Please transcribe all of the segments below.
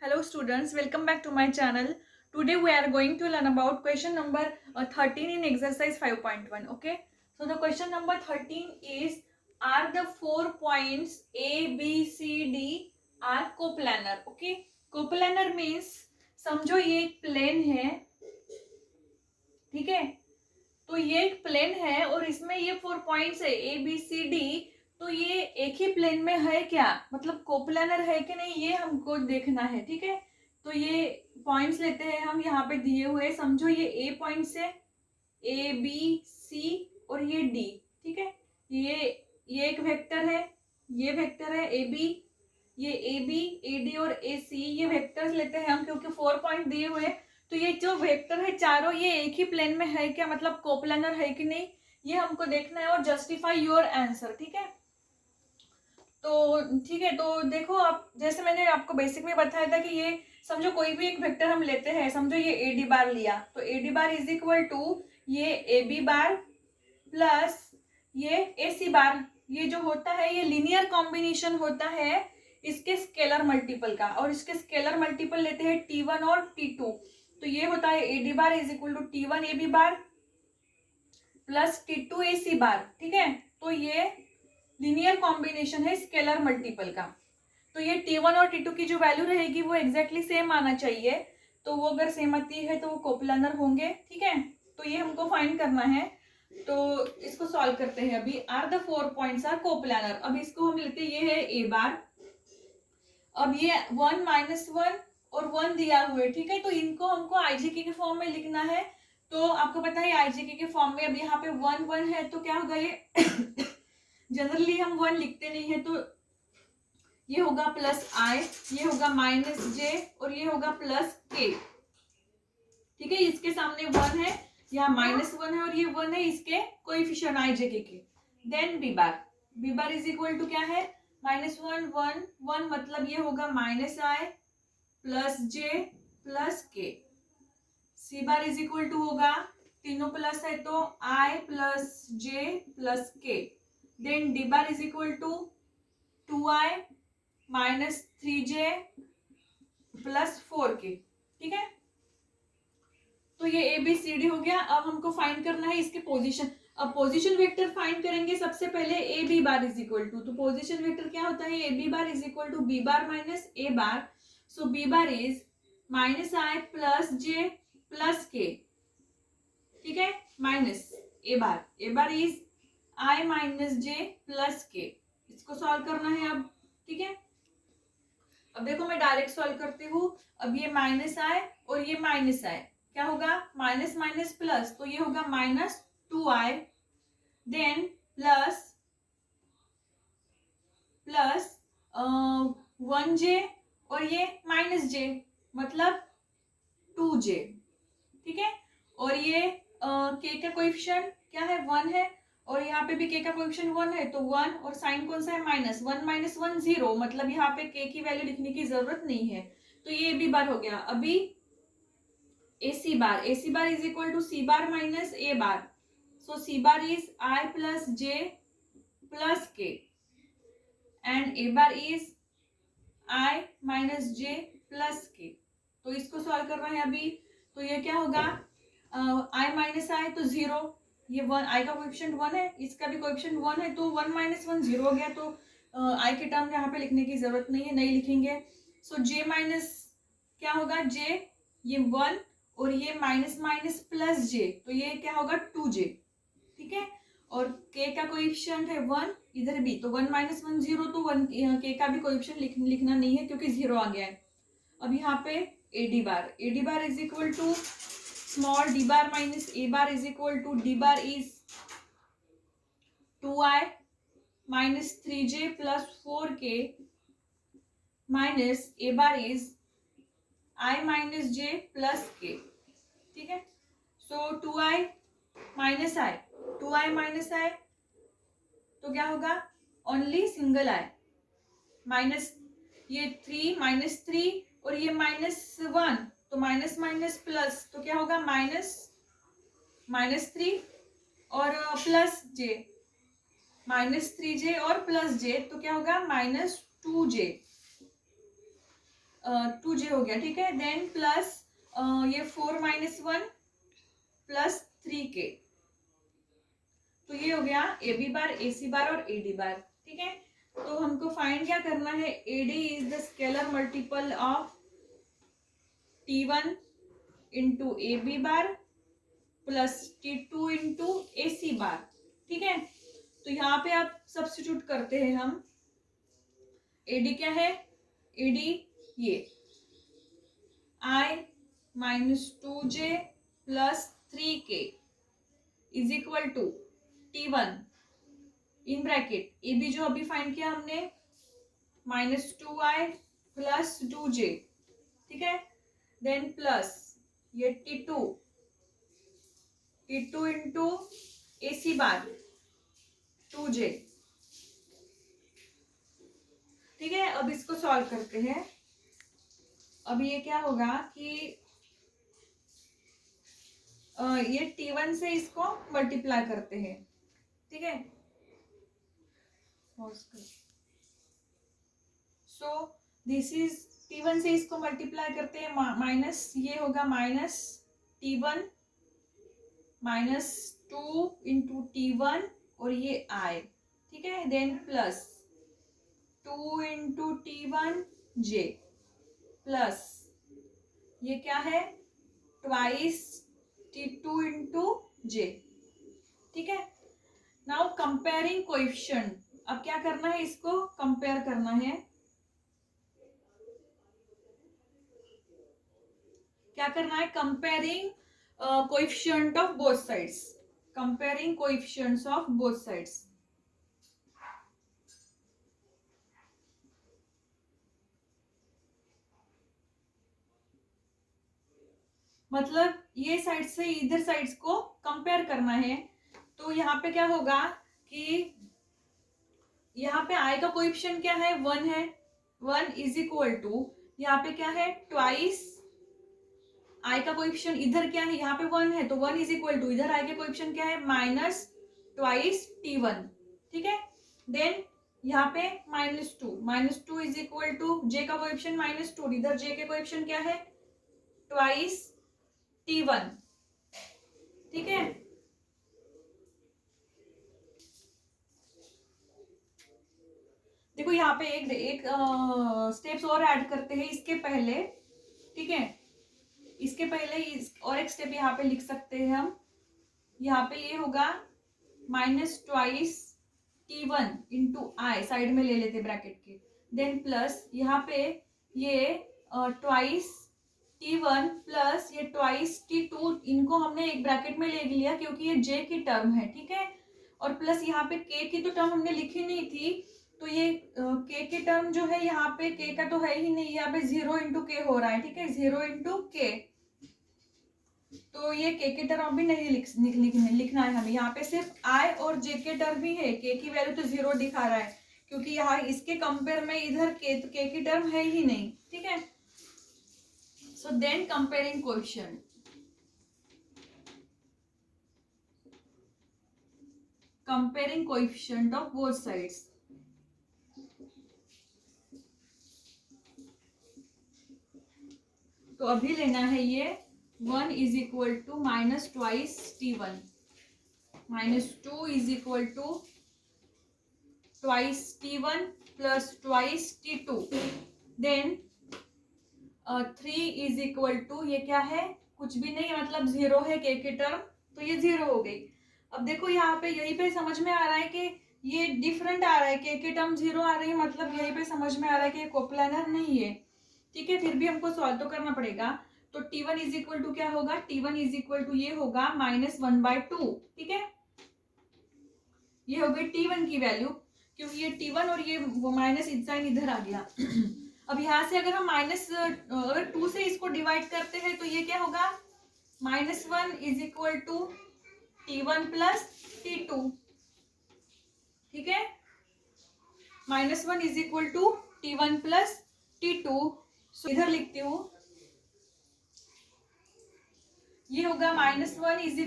Hello students, welcome back to my channel. Today we are going to learn about question number 13 in exercise 5.1. Okay. So the question number 13 is, are the 4 points A, B, C, D are coplanar? Okay. Coplanar means समझो ये एक plane है, ठीक है। तो ये एक plane है और इसमें ये 4 पॉइंट्स है ए बी सी डी। तो ये एक ही प्लेन में है क्या, मतलब कोप्लानर है कि नहीं, ये हमको देखना है, ठीक है। तो ये पॉइंट्स लेते हैं हम, यहाँ पे दिए हुए, समझो ये ए पॉइंट्स है, ए बी सी और ये डी, ठीक है। ये एक वेक्टर है, ये वेक्टर है ए बी, ये ए बी ए डी और ए सी, ये वेक्टर्स लेते हैं हम क्योंकि 4 पॉइंट दिए हुए हैं। तो ये जो वेक्टर है चारों, ये एक ही प्लेन में है क्या, मतलब कोप्लानर है कि नहीं, ये हमको देखना है और जस्टिफाई योर आंसर, ठीक है। तो ठीक है, तो देखो आप, जैसे मैंने आपको बेसिक में बताया था कि ये समझो कोई भी एक वेक्टर हम लेते हैं, समझो ये ए डी बार लिया, तो A D bar is equal to ये ए बी बार प्लस ये ए सी बार। ये जो होता है ये लीनियर कॉम्बिनेशन होता है इसके स्केलर मल्टीपल का, और इसके स्केलर मल्टीपल लेते हैं T1 और T2। तो ये होता है A D bar is equal to T1 A B bar plus T2 A C bar, ठीक है। तो ये लीनियर कॉम्बिनेशन है स्केलर मल्टीपल का। तो ये T1 और T2 की जो वैल्यू रहेगी वो एग्जैक्टली सेम आना चाहिए। तो वो अगर सेम आती है तो वो कोप्लानर होंगे, ठीक है। तो ये हमको फाइंड करना है, तो इसको सॉल्व करते हैं। अभी are the 4 points are coplanar. अब इसको हम लेते हैं, ये है ए बार, अब ये 1 -1 और 1 दिया हुआ है, ठीक है। तो इनको हमको आईजेके के फॉर्म में लिखना है। तो आपको पता है आईजेके के फॉर्म में अब यहाँ पे 1 1 है, तो क्या होगा ये जनरली हम 1 लिखते नहीं है, तो ये होगा प्लस आई, ये होगा माइनस जे और ये होगा प्लस के, ठीक है। इसके सामने 1 है, यहाँ -1 है और ये 1 है, इसके coefficient I J K. Then B bar is equal to क्या है, -1 1 1, मतलब ये होगा minus I plus J plus K. C bar is equal to होगा, तीनों प्लस है तो I plus J plus K. Then D bar is equal to 2i -3j plus 4k, ठीक है। तो ये ए बी सी डी हो गया। अब हमको फाइंड करना है इसके पोजीशन। अब पोजीशन वेक्टर फाइंड करेंगे सबसे पहले A B bar is equal to, तो पोजीशन वेक्टर क्या होता है, A B bar is equal to B bar minus A bar. So B bar is minus I plus J plus K, ठीक है, minus A bar is I minus J plus K. इसको solve करना है अब, ठीक है। अब देखो मैं डायरेक्ट सॉल्व करती हूँ। अब ये माइनस आए और ये माइनस आए, क्या होगा, माइनस माइनस प्लस, तो ये होगा -2i। Then plus plus 1j और ये -j, मतलब 2j, ठीक है। और ये k का कोएफिशिएंट क्या है, 1 है, और यहाँ पे भी k का कोएफिशिएंट 1 है, तो 1 और साइन कौन सा है, -1 -1 0, मतलब यहाँ पे k की वैल्यू लिखने की जरूरत नहीं है। तो ये बी बार हो गया। अभी A C bar is equal to C bar minus A bar. So C bar is I plus J plus K and A bar is I minus J plus K. तो इसको solve करना है अभी। तो ये क्या होगा, आई माइनस आई तो 0, ये 1, आई का कोएफिशिएंट 1 है, इसका भी कोएफिशिएंट 1 है, तो 1 - 1 0 हो गया। तो आई के टर्म यहाँ पे लिखने की जरूरत नहीं है, नहीं लिखेंगे। सो जे माइनस क्या होगा, जे ये 1 और ये माइनस माइनस प्लस जे, तो ये क्या होगा 2j, ठीक है। और k का कोएफिशिएंट है 1 इधर भी, तो 1 - 1 0, तो 1 k का भी कोएफिशिएंट लिखना नहीं है क्योंकि 0 आ गया है। अब यहाँ पे A D bar is equal to small D bar minus A bar is equal to D bar is 2i -3j plus 4k minus A bar is I minus J plus K, ठीक है। सो 2i minus आई तो क्या होगा, only single I, minus ये 3 -3 और ये -1, तो minus minus plus, तो क्या होगा -3 और प्लस जे, -3j और प्लस j, तो क्या होगा -2j। 2j हो गया, ठीक है। देन प्लस ये 4 माइनस 1 प्लस 3k, तो ये हो गया ए बी बार, ए सी बार और ए डी बार, ठीक है। तो हमको फाइंड क्या करना है, A D is the scalar multiple of T1 into A B bar plus T2 into A C bar, ठीक है। तो यहाँ पे आप सब्स्टिट्यूट करते हैं हम, एडी क्या है, एडी ये I minus 2j plus 3k is equal to T1 in bracket A B जो अभी फाइंड किया हमने माइनस 2i प्लस 2j, ठीक है। देन प्लस ये T2 into A C bar 2j, ठीक है। अब इसको सॉल्व करते हैं। अब ये क्या होगा कि ये T1 से इसको मल्टीप्लाई करते हैं, ठीक है। सो दिस इज T1 से इसको मल्टीप्लाई करते हैं, माइनस ये होगा minus T1 minus 2 into T1 और ये I, ठीक है। Then plus 2 into T1j plus ये क्या है ट्वाइस T2 इंटू j, ठीक है। नाउ कंपेयरिंग कोएफिशिएंट, अब क्या करना है, इसको कंपेयर करना है। क्या करना है, comparing coefficient of both sides, comparing coefficients of both sides. मतलब ये साइड से इधर साइड्स को कंपेयर करना है। तो यहाँ पे क्या होगा कि यहाँ पे आई का कोएफिशिएंट क्या है, 1 है, 1 इज इक्वल टू यहाँ पे क्या है ट्वाइस आई का कोएफिशिएंट इधर क्या है, यहाँ पे 1 है, तो 1 इज इक्वल टू इधर आई के कोएफिशिएंट क्या है माइनस ट्वाइस T1, ठीक है। देन यहाँ पे minus two is equal to J का कोएफिशिएंट माइनस 2, इधर जे के कोएफिशिएंट क्या है ट्वाइस T1, ठीक है। देखो यहाँ पे एक स्टेप्स और ऐड करते हैं इसके पहले, ठीक है। इसके पहले और एक स्टेप यहाँ पे लिख सकते हैं हम। यहाँ पे ये होगा माइनस ट्वाइस T1 इंटू आई, साइड में ले लेते ब्रैकेट के। देन प्लस यहाँ पे ये ट्वाइस T1 प्लस ये ट्वाइस T2, इनको हमने एक ब्रैकेट में ले लिया क्योंकि ये J की टर्म है, ठीक है। और प्लस यहाँ पे K की तो टर्म हमने लिखी नहीं थी, तो ये K की टर्म जो है यहाँ पे K का तो है ही नहीं, यहाँ पे 0 इंटू K हो रहा है, ठीक है, 0 इंटू K। तो ये K की टर्म भी नहीं लिखना है हमें, यहाँ पे सिर्फ I और J के टर्म ही है, K की वैल्यू तो 0 दिखा रहा है क्योंकि यहाँ इसके कंपेयर में इधर K की टर्म है ही नहीं, ठीक है। So then comparing coefficient, comparing coefficient of both sides. तो अभी लेना है ये 1 is equal to minus twice T1, minus 2 is equal to twice T1 plus twice T2, then 3 is equal to ये क्या है कुछ भी नहीं, मतलब 0 है K की टर्म, तो ये 0 हो गई। अब देखो यहाँ पे यहीं पे समझ में आ रहा है कि ये डिफरेंट आ रहा है, K की टर्म 0 आ रही है, मतलब यहीं पे समझ में आ रहा है कि ये कोप्लानर नहीं है, ठीक है। फिर भी हमको सॉल्व तो करना पड़ेगा। तो T1 इज इक्वल टू क्या होगा, T1 इज इक्वल टू ये होगा -1/2, ठीक है। ये हो गई T1 की वैल्यू, क्योंकि ये T1 और ये माइनस साइन इधर आ गया। अब यहाँ से अगर हम अगर 2 से इसको डिवाइड करते हैं तो ये क्या होगा -1 is equal to T1 plus T2, ठीक है। -1 is equal to T1 plus T2। So इधर लिखती हूँ, ये होगा -1 इज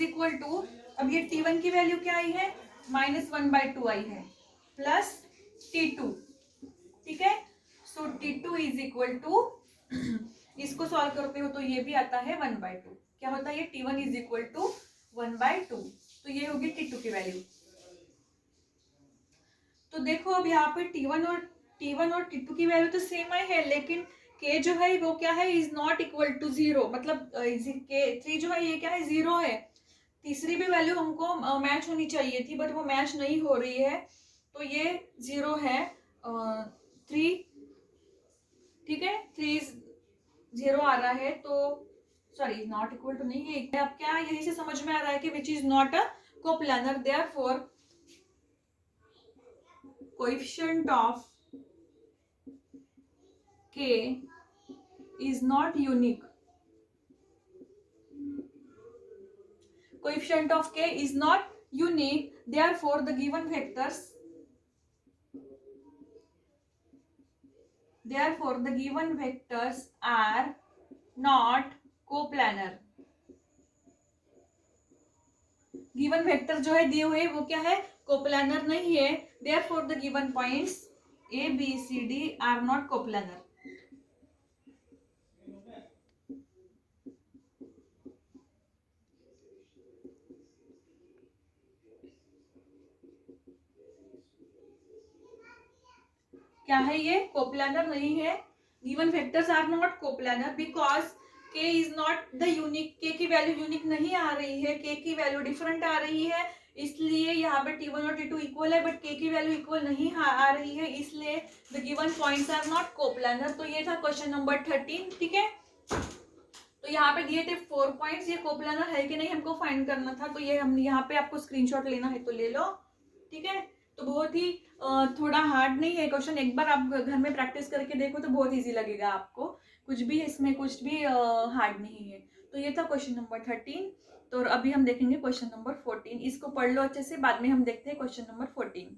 इक्वल टू अब ये T1 की वैल्यू क्या आई है -1/2 आई है प्लस T2, ठीक है। सो T2 इज इक्वल टू, इसको सॉल्व करते हो तो ये भी आता है 1/2। क्या होता है ये? T1 is equal to 1/2। तो ये होगी T2 की वैल्यू। तो देखो अब यहाँ पे T1 और T2 की वैल्यू तो सेम ही है, लेकिन K जो है वो क्या है? इज नॉट इक्वल टू 0, मतलब K3 जो है ये क्या है? 0 है। तीसरी भी वैल्यू हमको मैच होनी चाहिए थी, बट वो मैच नहीं हो रही है, तो ये 0 है। 3, ठीक है, 3 0 आ रहा है, तो सॉरी नॉट इक्वल टू नहीं है। अब क्या यही से समझ में आ रहा है कि which is not a coplanar, therefore coefficient of K is not unique. Coefficient of K is not unique, therefore the given vectors are not coplanar. Given vector जो है दिए हुए वो क्या है? कोप्लानर नहीं है, therefore the given points A, B, C, D are not coplanar. क्या है ये? कोप्लानर नहीं है। Given vectors are not coplanar because K is not the unique. K की वैल्यू यूनिक नहीं आ रही है, K की वैल्यू डिफरेंट आ रही है, इसलिए यहाँ पे T1 और T2 इक्वल है, बट K की वैल्यू इक्वल नहीं आ रही है, इसलिए the given points are not coplanar. तो ये था क्वेश्चन नंबर 13, ठीक है। तो यहाँ पे दिए थे 4 पॉइंट्स, ये कोप्लानर है कि नहीं हमको फाइंड करना था, तो ये हम यहाँ पे आपको स्क्रीनशॉट लेना है तो ले लो, ठीक है। तो बहुत ही थोड़ा हार्ड नहीं है क्वेश्चन, एक बार आप घर में प्रैक्टिस करके देखो तो बहुत इजी लगेगा आपको, कुछ भी इसमें कुछ भी हार्ड नहीं है। तो ये था क्वेश्चन नंबर 13। तो अभी हम देखेंगे क्वेश्चन नंबर 14, इसको पढ़ लो अच्छे से, बाद में हम देखते हैं क्वेश्चन नंबर 14।